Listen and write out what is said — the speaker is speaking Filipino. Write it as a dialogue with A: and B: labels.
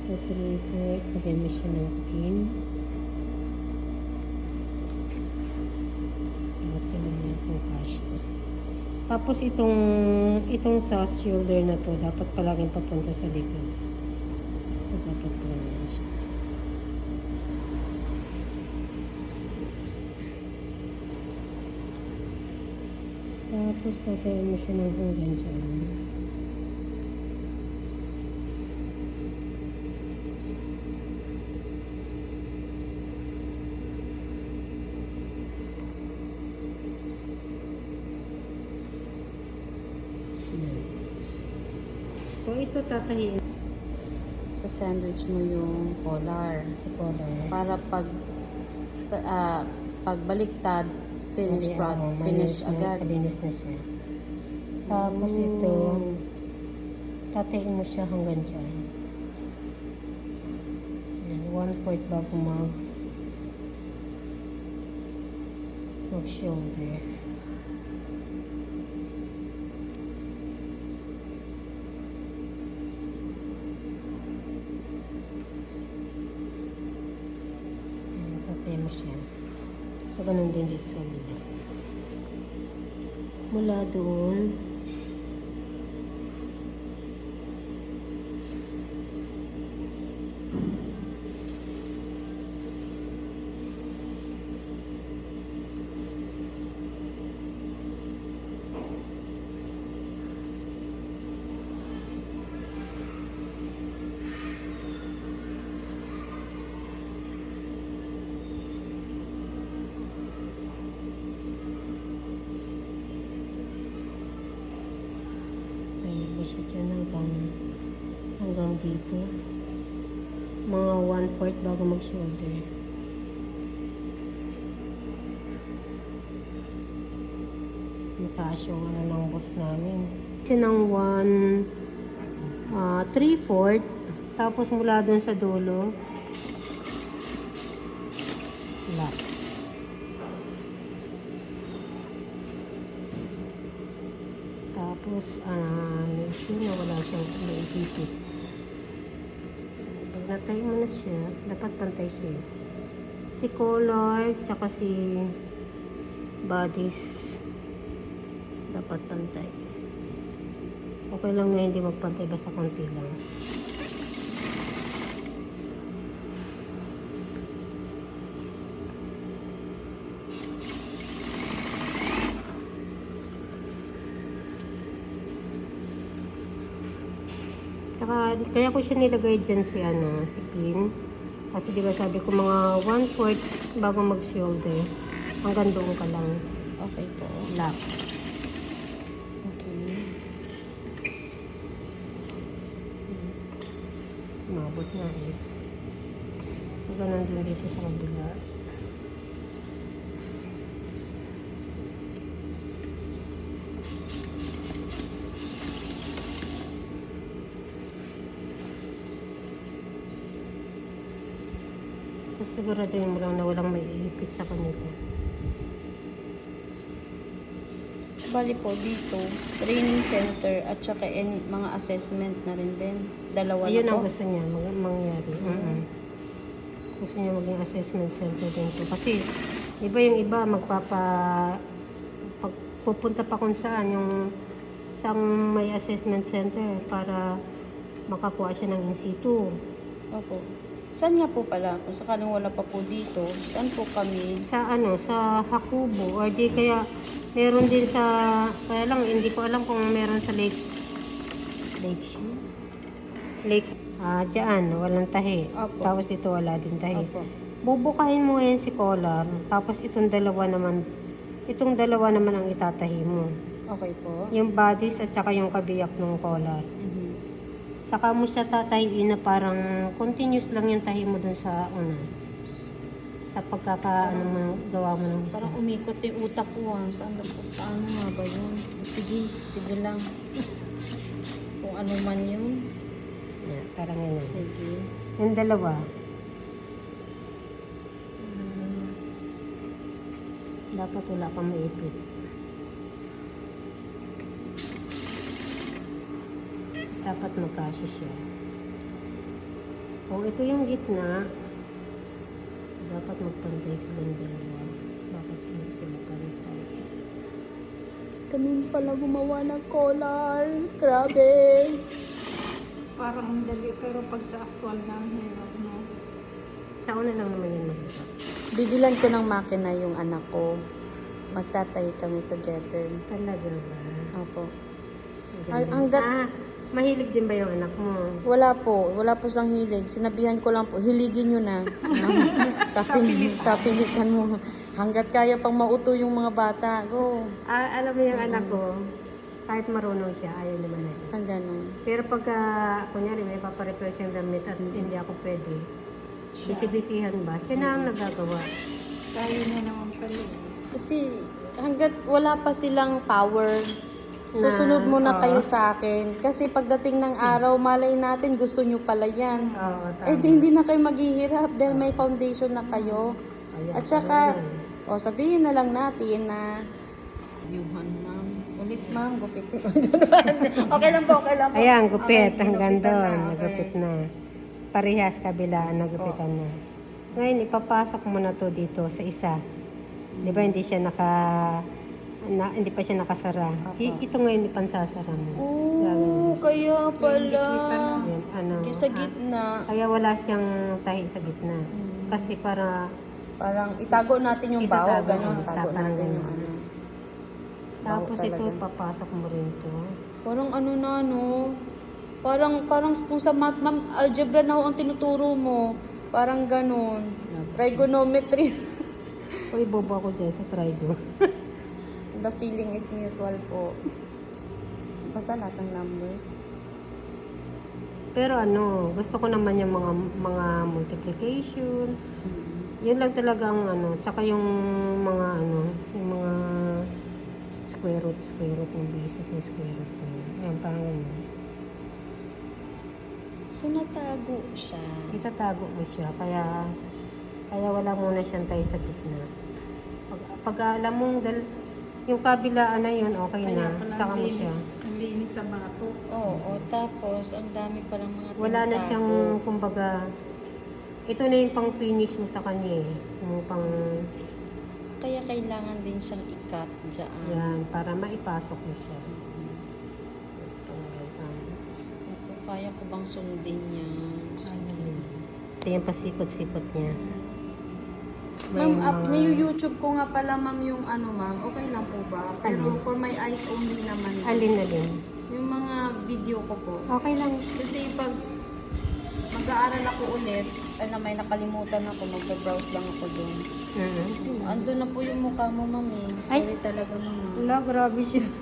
A: So, 3/4. Lagyan mo siya ng pin. Tapos, tingnan mo kung kasya. Tapos, itong sa shoulder na to, dapat palaging papunta sa likod. Dapat palaging siya. Tapos, tatayin mo siya ng hanggang dyan. So, ito tatahiin.
B: Sa sandwich mo yung collar.
A: Sa collar.
B: Para pagbaliktad, finish finish agad.
A: Malinis na siya. Tapos ito, tatayin mo siya hanggang dyan. Yan, 1/4 bago mag-shoulder. Tatayin mo siya. So, ganun din dito sa lila. Mula doon, siya dyan hanggang dito. Mga 1/4 bago mag-shoulder. Mataas yung ng boss namin. Siya ng 3/4. Tapos mula dun sa dulo, lock. Tapos, make sure na wala siyang maipipit. Pag natay mo na siya, dapat pantay siya. Si collar, tsaka si bodies, dapat pantay. Okay lang na hindi magpantay, basta konti lang. Tsaka, kaya ko siya nilagay dyan si pin. Kasi diba sabi ko mga 1/4 bago mag-shoulder. Hanggang doon ka lang.
B: Okay po.
A: Lock.
B: Okay.
A: Umabot na eh. So, ganun din dito sa kabila. Tapos siguraduhin mo lang na walang may iipit sa kanila.
B: Bali po dito, training center at saka mga assessment na rin din. Dalawa
A: Ayun
B: na
A: ang
B: po.
A: gusto niya mangyari. Gusto niya maging assessment center din po. Kasi, iba yung iba, pupunta pa kung saan, yung isang may assessment center para makakuha siya ng in situ.
B: Opo. Saan nga po pala? Kung sakaling wala pa po dito, saan po kami?
A: Sa sa Hakubo, or di kaya, meron din kaya lang, hindi ko alam kung meron sa Lake, dyan, walang tahi.
B: Opo.
A: Tapos dito wala din tahi.
B: Opo.
A: Bubukahin mo yan si collar, tapos itong dalawa naman ang itatahi mo.
B: Okay po.
A: Yung bodies at saka yung kabiyak ng collar. Saka mo siya tatahiin na parang continuous lang yung tahi mo dun sa sa gawa mo ng isa.
B: Parang umikot yung utak ko Saan na po? Paano nga ba yun? Sige lang. Kung ano man yun.
A: Yeah, parang yun.
B: Sige.
A: Yung dalawa. Dapat wala kang maipit. Dapat magkasya siya. Oh, ito yung gitna. Dapat magpantay silang dalawa. Bakit hindi sila pantay?
B: Ganun pala gumawa ng collar. Grabe.
C: Parang ang dali, pero pag sa actual na, ang hirap, no?
A: Sa una lang naman yung mahirap.
B: Bibilan ko ng makina yung anak ko. Magtatay kami together.
A: Talaga ba?
B: Opo.
A: Galing.
B: Hanggat-
A: Mahilig din ba yung anak mo?
B: Wala po silang hilig. Sinabihan ko lang po, hiligin nyo na. sa pilitan mo. Hanggat kaya pang mauto yung mga bata. Go.
A: Alam mo yung anak ko, kahit marunong siya, ayaw naman na.
B: Ang ganun.
A: Pero pagka, kunyari, may paparepress yung damit at hindi ako pwede, bisibisihan ba? Siya na ang nagagawa.
C: Kaya niya naman pala.
B: Kasi hanggat wala pa silang power, susunod muna kayo sa akin. Kasi pagdating ng araw, malay natin gusto nyo pala yan.
A: Oo, tama.
B: Eh di, hindi na kayo maghihirap dahil may foundation na kayo.
A: Ayan,
B: At saka,
A: ayan.
B: sabihin na lang natin na Yuhan, ma'am. Ulit, ma'am. Gupitin. Okay lang po.
A: Ayan, gupit.
B: Okay,
A: Hanggang
B: ginupitan
A: doon.
B: na, okay.
A: Nagupit na. Parehas kabilaan, nagupitan na. Ngayon, ipapasok mo na to dito sa isa. Di ba, hindi pa siya nakasara. Ito ngayon, ipansasara mo.
B: Oo, kaya pala.
A: Yan, ano,
B: Yung sa gitna.
A: kaya wala siyang tahi sa gitna. Kasi para,
B: Parang itago natin yung bao.
A: Itatago,
B: Ganun. Tago
A: parang
B: natin
A: ganun.
B: yung ano.
A: tapos ito,
B: talaga.
A: papasok mo rin to.
B: Parang ano na, no? Parang kung sa math, ma'am, algebra na ho ang tinuturo mo. Parang ganun. Trigonometry.
A: Uy, bobo ako dyan sa trigo.
B: The feeling is mutual po. Basta lahat ng numbers.
A: Pero ano, gusto ko naman yung mga multiplication. Yun lang talaga ang ano, tsaka yung mga yung mga square root ng basic ng square root. Ayan, parang ganyan.
B: So, natago siya.
A: Itatago mo siya, kaya wala muna siyang tayo sa gitna. Pag alam mong yung kabilaan na yun, okay
C: Kaya
A: na.
C: pala
A: Tsaka
C: ang
A: mo siya.
C: linis sa bato.
B: Oo, tapos ang dami palang mga
A: Wala na
B: tinatago.
A: siyang, kumbaga, ito na yung pang finish mo sa kanya eh. Yung pang,
B: Kaya kailangan din siyang i-cut dyan.
A: yan, para maipasok mo siya. Ito, ganyan.
B: Ako, kaya ko bang sundin yan?
A: Ito yung pasikot-sikot niya.
B: Ma'am,
A: mga-
B: na-YouTube ko nga pala, ma'am, yung ano, ma'am. Okay lang po ba? Pero
A: Alin?
B: for my eyes only naman.
A: Alin.
B: Yung mga video ko po.
A: Okay lang.
B: Kasi pag mag-aaral ako ulit, ay na may nakalimutan ako, magbe-browse lang ako doon.
A: Mhm.
B: Andun na po yung mukha mo, ma'am eh.
A: Ay.
B: Sorry talaga, ma'am.
A: Wala, grabe siya.